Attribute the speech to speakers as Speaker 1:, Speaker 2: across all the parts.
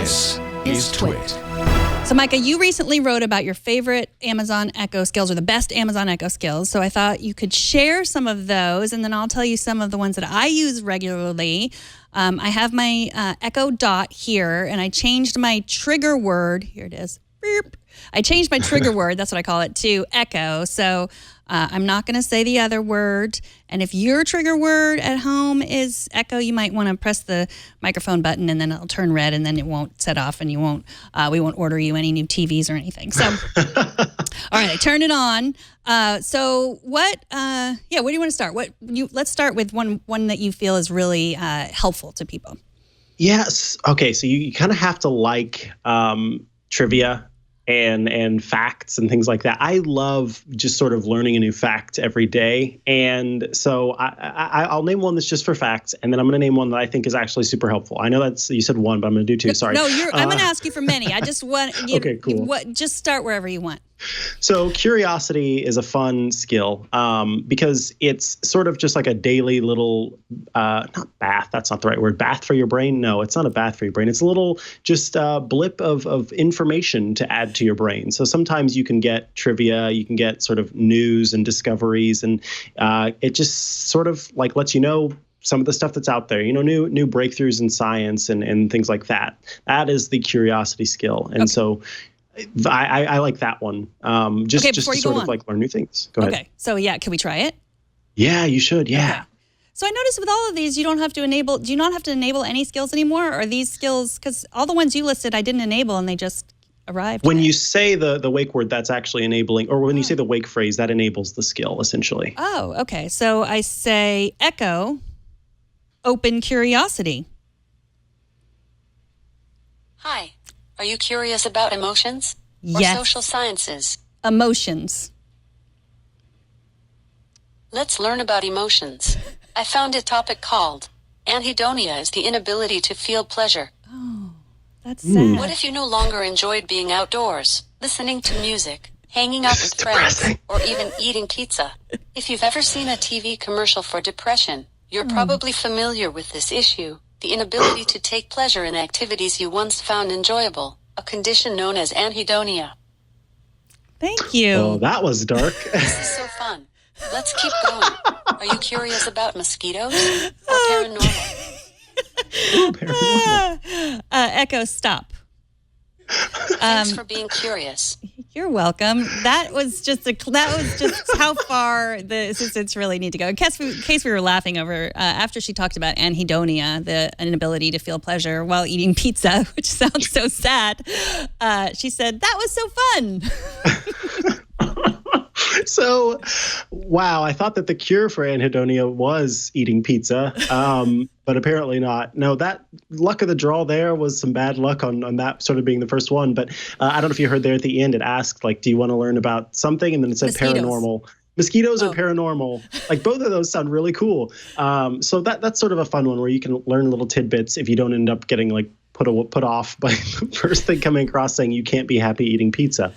Speaker 1: This is TWiT.
Speaker 2: So, Micah, you recently wrote about your favorite Amazon Echo skills or the best Amazon Echo skills. So I thought you could share some of those, and then I'll tell you some of the ones that I use regularly. I have my Echo Dot here, and I changed my trigger word. Here it is. Beep. I changed my trigger word, that's what I call it, to Echo. So I'm not going to say the other word. And if your trigger word at home is Echo, you might want to press the microphone button, and then it'll turn red, and then it won't set off, and we won't order you any new TVs or anything. So, all right, I turned it on. So what do you want to start? Let's start with one that you feel is really helpful to people.
Speaker 3: Yes. Okay. So you kind of have to like trivia and facts and things like that. I love just sort of learning a new fact every day. And so I'll name one that's just for facts, and then I'm going to name one that I think is actually super helpful. I know you said one, but I'm going to do two. Sorry.
Speaker 2: No, I'm going to ask you for many. I just want you.
Speaker 3: Okay, cool.
Speaker 2: Just start wherever you want.
Speaker 3: So curiosity is a fun skill because it's sort of just like a daily little, not bath, that's not the right word, bath for your brain. No, it's not a bath for your brain. It's a little just blip of information to add to your brain. So sometimes you can get trivia, you can get sort of news and discoveries, and it just sort of like lets you know some of the stuff that's out there, new breakthroughs in science and things like that. That is the curiosity skill. And so I like that one. Just to sort of like learn new things. Go ahead.
Speaker 2: Okay. So can we try it?
Speaker 3: Yeah, you should. Yeah.
Speaker 2: Okay. So I noticed with all of these, do you not have to enable any skills anymore? Or are these skills, because all the ones you listed, I didn't enable and they just arrived.
Speaker 3: When you say the wake word, that's actually enabling, or when you say the wake phrase, that enables the skill essentially.
Speaker 2: Oh, okay. So I say Echo, open curiosity.
Speaker 4: Hi. Are you curious about emotions?
Speaker 2: Yes.
Speaker 4: Or social sciences?
Speaker 2: Emotions.
Speaker 4: Let's learn about emotions. I found a topic called Anhedonia is the inability to feel pleasure.
Speaker 2: Oh, that's sad.
Speaker 4: What if you no longer enjoyed being outdoors, listening to music, hanging out with friends, or even eating pizza? If you've ever seen a TV commercial for depression, you're probably familiar with this issue. The inability to take pleasure in activities you once found enjoyable, a condition known as anhedonia.
Speaker 2: Thank you.
Speaker 3: Oh, that was dark.
Speaker 4: This is so fun. Let's keep going. Are you curious about mosquitoes or paranormal?
Speaker 2: Echo, stop.
Speaker 4: Thanks for being curious.
Speaker 2: You're welcome. That was just how far the assistants really need to go. In case we were laughing over after she talked about anhedonia, the inability to feel pleasure while eating pizza, which sounds so sad. She said that was so fun.
Speaker 3: So, wow, I thought that the cure for anhedonia was eating pizza, but apparently not. No, that luck of the draw there was some bad luck on that sort of being the first one. But I don't know if you heard there at the end, it asked, like, do you want to learn about something? And then it said paranormal. Mosquitoes or paranormal. Like, both of those sound really cool. So that's sort of a fun one where you can learn little tidbits if you don't end up getting, like, put off by the first thing coming across saying you can't be happy eating pizza.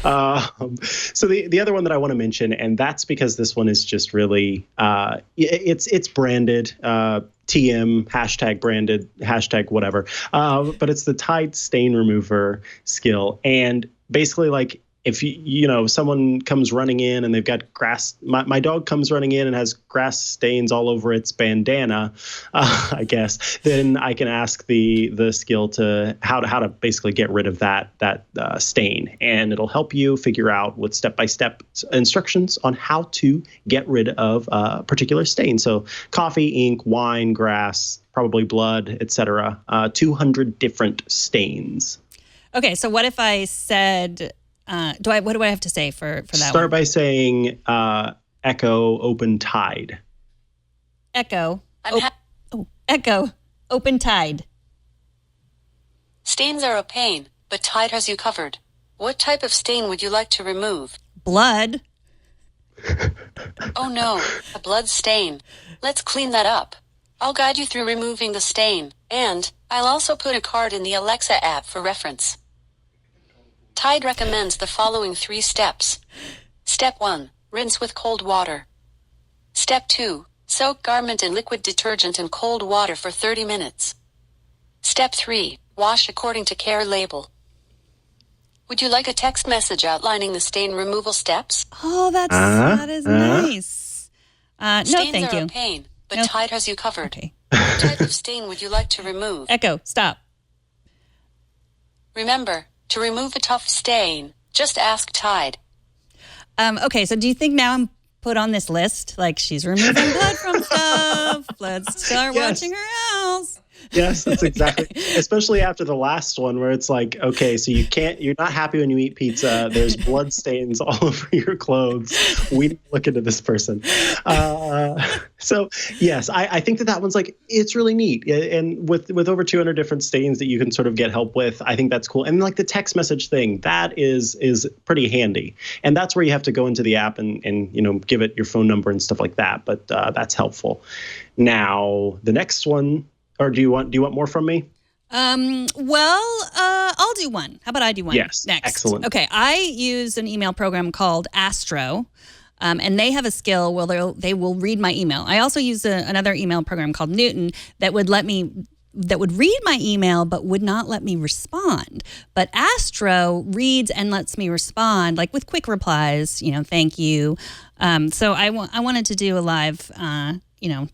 Speaker 3: So the other one that I want to mention, and that's because this one is just really, it's branded, TM, hashtag branded, hashtag whatever. But it's the Tide stain remover skill. And basically, like, if someone comes running in and they've got grass, my dog comes running in and has grass stains all over its bandana, I guess, then I can ask the skill to how to basically get rid of that stain, and it'll help you figure out with step-by-step instructions on how to get rid of a particular stain. So coffee, ink, wine, grass, probably blood, etc. 200 different stains.
Speaker 2: Okay, so what if I said? What do I have to say for that?
Speaker 3: Start by saying Echo open tide.
Speaker 2: Echo. Echo open tide.
Speaker 4: Stains are a pain, but Tide has you covered. What type of stain would you like to remove?
Speaker 2: Blood.
Speaker 4: Oh no, a blood stain. Let's clean that up. I'll guide you through removing the stain, and I'll also put a card in the Alexa app for reference. Tide recommends the following 3 steps. Step 1, rinse with cold water. Step 2, soak garment in liquid detergent in cold water for 30 minutes. Step 3, Wash according to care label. Would you like a text message outlining the stain removal steps?
Speaker 2: Oh, that is nice. No,
Speaker 4: Stains
Speaker 2: thank
Speaker 4: are
Speaker 2: you.
Speaker 4: a pain, but
Speaker 2: No.
Speaker 4: Tide has you covered.
Speaker 2: Okay.
Speaker 4: What type of stain would you like to remove?
Speaker 2: Echo, stop.
Speaker 4: Remember, to remove a tough stain, just ask Tide.
Speaker 2: Okay, so do you think now I'm put on this list? Like, she's removing blood from stuff. Let's start watching her house.
Speaker 3: Yes, that's exactly. Especially after the last one, where it's like, okay, so you're not happy when you eat pizza. There's blood stains all over your clothes. We need to look into this person. So yes, I think that one's like, it's really neat. And with over 200 different stains that you can sort of get help with, I think that's cool. And like the text message thing, that is pretty handy. And that's where you have to go into the app and give it your phone number and stuff like that. But that's helpful. Now, the next one. Or do you want more from me?
Speaker 2: I'll do one. How about I do one?
Speaker 3: Yes.
Speaker 2: Next.
Speaker 3: Excellent.
Speaker 2: Okay. I use an email program called Astro, and they have a skill where they will read my email. I also use another email program called Newton that would read my email but would not let me respond. But Astro reads and lets me respond, like with quick replies, thank you. So I wanted to do a live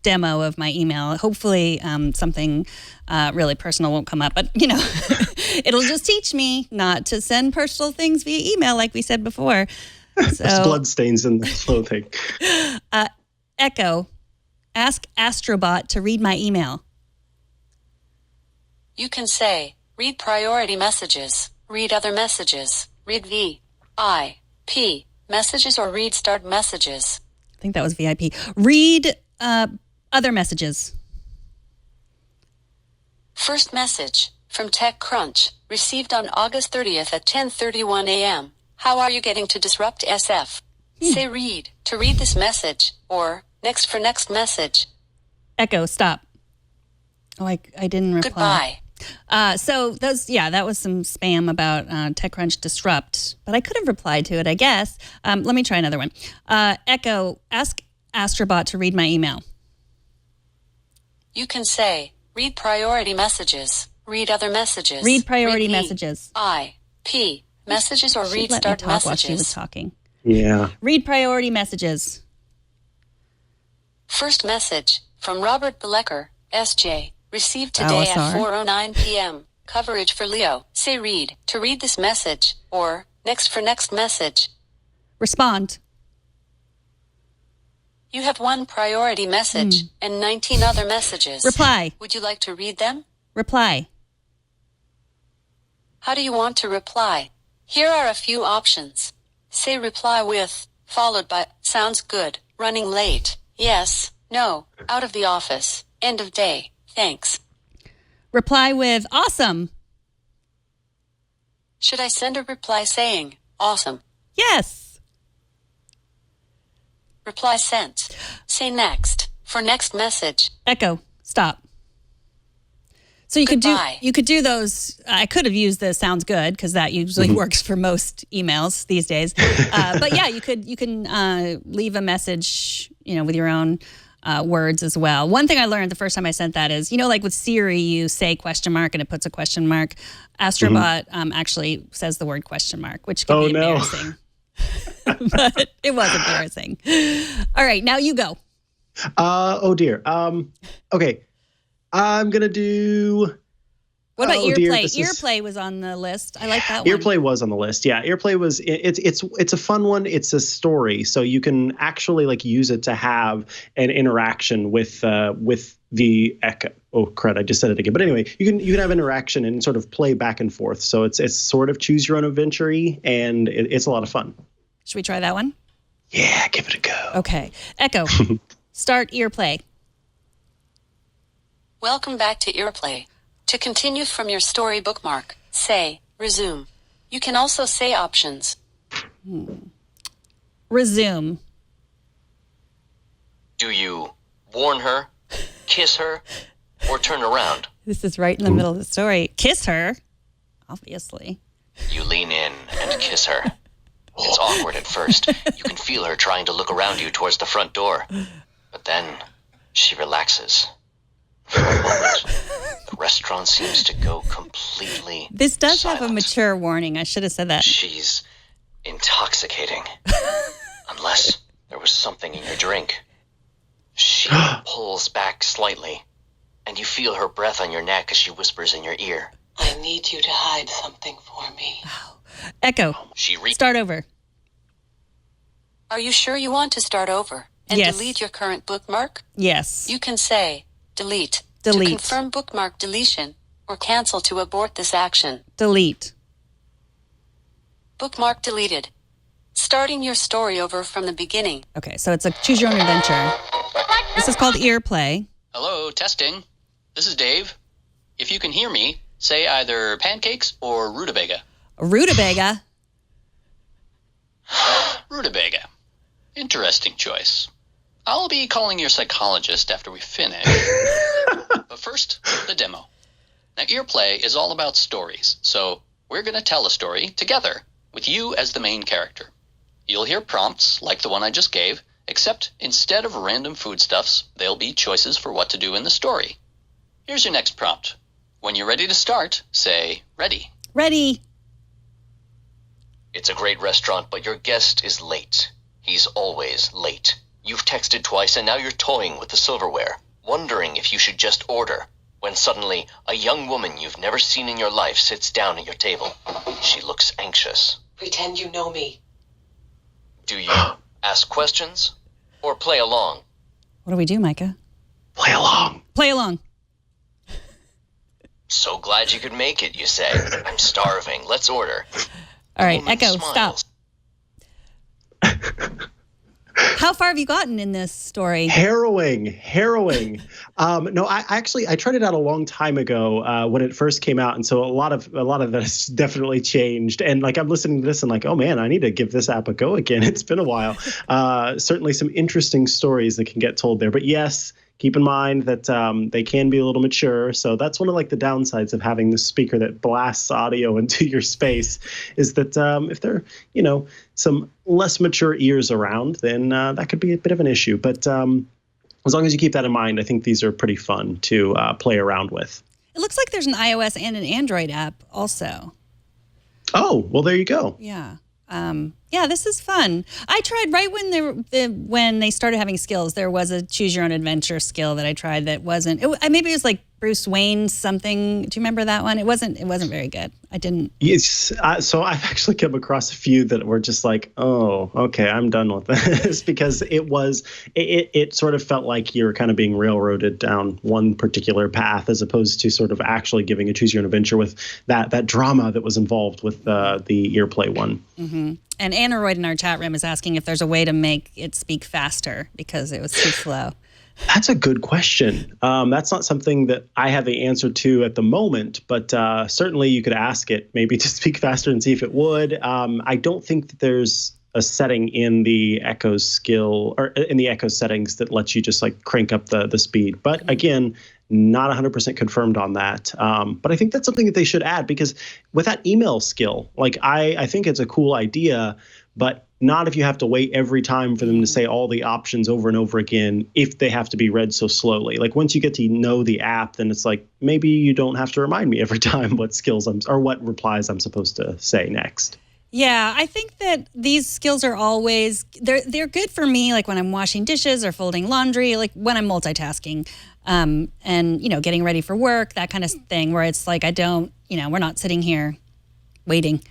Speaker 2: demo of my email. Hopefully something really personal won't come up, but it'll just teach me not to send personal things via email like we said before. So,
Speaker 3: there's blood stains in the clothing.
Speaker 2: Echo, ask Astrobot to read my email.
Speaker 4: You can say, read priority messages, read other messages, read VIP messages, or read start messages.
Speaker 2: I think that was VIP. Read other messages.
Speaker 4: First message from TechCrunch, received on August 30th at 10:31 a.m. How are you getting to disrupt SF? Say read to read this message, or next for next message.
Speaker 2: Echo, stop. Oh, I didn't reply.
Speaker 4: Goodbye.
Speaker 2: So that was some spam about TechCrunch Disrupt, but I could have replied to it, I guess. Let me try another one. Echo, ask Astrobot to read my email.
Speaker 4: You can say, read priority messages, read other messages.
Speaker 2: Read priority messages.
Speaker 4: IP messages, or read
Speaker 2: Let
Speaker 4: start
Speaker 2: me talk while she was
Speaker 4: messages.
Speaker 2: talking.
Speaker 3: Yeah.
Speaker 2: Read priority messages.
Speaker 4: First message from Robert Belecker, SJ, received today
Speaker 2: OSR.
Speaker 4: at 4:09 p.m. Coverage for Leo. Say read to read this message, or next for next message.
Speaker 2: Respond.
Speaker 4: You have one priority message and 19 other messages.
Speaker 2: Reply.
Speaker 4: Would you like to read them?
Speaker 2: Reply.
Speaker 4: How do you want to reply? Here are a few options. Say reply with, followed by, sounds good, running late, yes, no, out of the office, end of day, thanks.
Speaker 2: Reply with awesome.
Speaker 4: Should I send a reply saying, awesome?
Speaker 2: Yes.
Speaker 4: Reply sent. Say next, for next message.
Speaker 2: Echo, stop. So you
Speaker 4: Goodbye.
Speaker 2: could do those. I could have used the sounds good because that usually works for most emails these days. But yeah, you can leave a message, with your own words as well. One thing I learned the first time I sent that is, like with Siri, you say question mark and it puts a question mark. Astrobot actually says the word question mark, which can be embarrassing. But it was embarrassing. All right, now you go.
Speaker 3: Oh dear. Okay. I'm gonna do.
Speaker 2: What about Earplay?
Speaker 3: Dear,
Speaker 2: Earplay was on the list. I like that one.
Speaker 3: Earplay was on the list. Yeah, Earplay was. It's a fun one. It's a story, so you can actually use it to have an interaction with the Echo. Oh crud! I just said it again. But anyway, you can have interaction and sort of play back and forth. So it's sort of choose your own adventure-y, and it's a lot of fun.
Speaker 2: Should we try that one?
Speaker 3: Yeah, give it a go.
Speaker 2: Okay, Echo, start Earplay.
Speaker 4: Welcome back to Earplay. To continue from your story bookmark, say, resume. You can also say options.
Speaker 2: Resume.
Speaker 1: Do you warn her, kiss her, or turn around?
Speaker 2: This is right in the middle of the story. Kiss her, obviously.
Speaker 1: You lean in and kiss her. It's awkward at first. You can feel her trying to look around you towards the front door. But then she relaxes. For a moment, the Restaurant seems to go completely
Speaker 2: This does have a
Speaker 1: silent.
Speaker 2: mature warning. I should have said that.
Speaker 1: She's intoxicating. Unless there was something in your drink. She pulls back slightly, and you feel her breath on your neck as she whispers in your ear.
Speaker 4: I need you to hide something for me.
Speaker 2: Echo,
Speaker 1: She
Speaker 2: start over.
Speaker 4: Are you sure you want to start over and
Speaker 2: Yes.
Speaker 4: delete your current bookmark?
Speaker 2: Yes.
Speaker 4: You can say delete
Speaker 2: Delete.
Speaker 4: to confirm bookmark deletion or cancel to abort this action.
Speaker 2: Delete.
Speaker 4: Bookmark deleted. Starting your story over from the beginning.
Speaker 2: Okay, so it's a choose your own adventure. This is called Earplay.
Speaker 5: Hello, testing. This is Dave. If you can hear me, say either pancakes or rutabaga.
Speaker 2: Rutabaga.
Speaker 5: Rutabaga. Interesting choice. I'll be calling your psychologist after we finish. But first, the demo. Now, Earplay is all about stories, so we're going to tell a story together with you as the main character. You'll hear prompts like the one I just gave, except instead of random foodstuffs, there'll be choices for what to do in the story. Here's your next prompt. When you're ready to start, say, ready.
Speaker 2: Ready.
Speaker 1: It's a great restaurant, but your guest is late. He's always late. You've texted twice, and now you're toying with the silverware, wondering if you should just order, when suddenly a young woman you've never seen in your life sits down at your table. She looks anxious.
Speaker 4: Pretend you know me.
Speaker 1: Do you ask questions or play along?
Speaker 2: What do we do, Micah?
Speaker 3: Play along.
Speaker 2: Play along.
Speaker 1: So glad you could make it, you say. I'm starving. Let's order.
Speaker 2: All right,
Speaker 1: Woman
Speaker 2: Echo,
Speaker 1: smiles.
Speaker 2: stop. How far have you gotten in this story?
Speaker 3: Harrowing. No, I tried it out a long time ago when it first came out, and so a lot of that has definitely changed. And like I'm listening to this and like, oh man, I need to give this app a go again. It's been a while. Certainly some interesting stories that can get told there. But yes, keep in mind that they can be a little mature. So that's one of like the downsides of having the speaker that blasts audio into your space is that if there, some less mature ears around, then that could be a bit of an issue. But as long as you keep that in mind, I think these are pretty fun to play around with.
Speaker 2: It looks like there's an iOS and an Android app also.
Speaker 3: Oh, well, there you go.
Speaker 2: Yeah. Yeah, this is fun. I tried right when they started having skills. There was a choose your own adventure skill that I tried that wasn't. Maybe it was like Bruce Wayne something. Do you remember that one? It wasn't very good. I didn't.
Speaker 3: Yes. So I've actually come across a few that were just like, oh, okay, I'm done with this because it sort of felt like you're kind of being railroaded down one particular path as opposed to sort of actually giving a choose your own adventure with that drama that was involved with the Earplay one.
Speaker 2: Mm-hmm. And Aneroid in our chat room is asking if there's a way to make it speak faster because it was too slow.
Speaker 3: That's a good question. That's not something that I have the answer to at the moment, but certainly you could ask it maybe to speak faster and see if it would. I don't think that there's a setting in the Echo skill or in the Echo settings that lets you just like crank up the speed. But again, not 100% confirmed on that. But I think that's something that they should add because with that email skill, like I think it's a cool idea, but not if you have to wait every time for them to say all the options over and over again if they have to be read so slowly. Like once you get to know the app, then it's like maybe you don't have to remind me every time what skills or what replies I'm supposed to say next.
Speaker 2: Yeah, I think that these skills are always they're good for me like when I'm washing dishes or folding laundry, like when I'm multitasking. And getting ready for work, that kind of thing where it's like I don't, we're not sitting here waiting.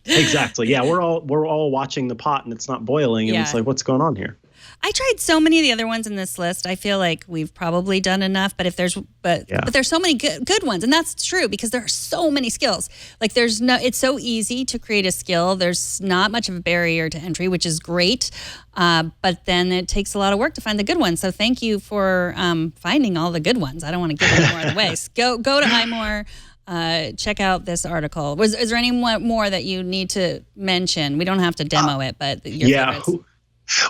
Speaker 3: Exactly. Yeah, we're all watching the pot and it's not boiling and it's like what's going on here?
Speaker 2: I tried so many of the other ones in this list. I feel like we've probably done enough, but there's so many good ones, and that's true because there are so many skills. Like it's so easy to create a skill. There's not much of a barrier to entry, which is great. But then it takes a lot of work to find the good ones. So thank you for finding all the good ones. I don't want to give any more of the way. Go to iMore. Check out this article. Is there any more that you need to mention? We don't have to demo it, but your favorites.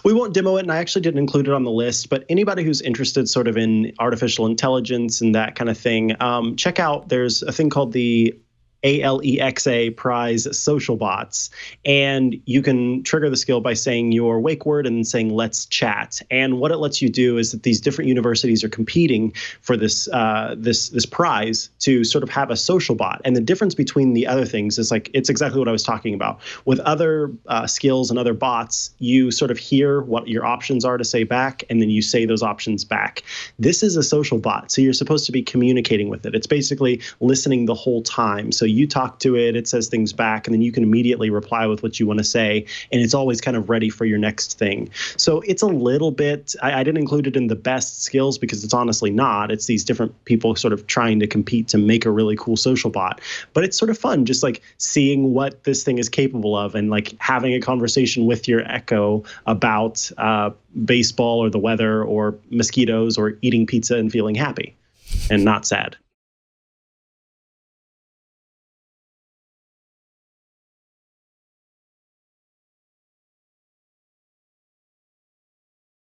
Speaker 3: We won't demo it, and I actually didn't include it on the list, but anybody who's interested sort of in artificial intelligence and that kind of thing, check out, there's a thing called the Alexa prize social bots. And you can trigger the skill by saying your wake word and then saying let's chat. And what it lets you do is that these different universities are competing for this this prize to sort of have a social bot. And the difference between the other things is like, it's exactly what I was talking about. With other skills and other bots, you sort of hear what your options are to say back, and then you say those options back. This is a social bot, so you're supposed to be communicating with it. It's basically listening the whole time. So you talk to it, it says things back, and then you can immediately reply with what you want to say, and it's always kind of ready for your next thing. So it's a little bit, I didn't include it in the best skills because it's honestly not. It's these different people sort of trying to compete to make a really cool social bot. But it's sort of fun just like seeing what this thing is capable of and like having a conversation with your Echo about baseball or the weather or mosquitoes or eating pizza and feeling happy and not sad.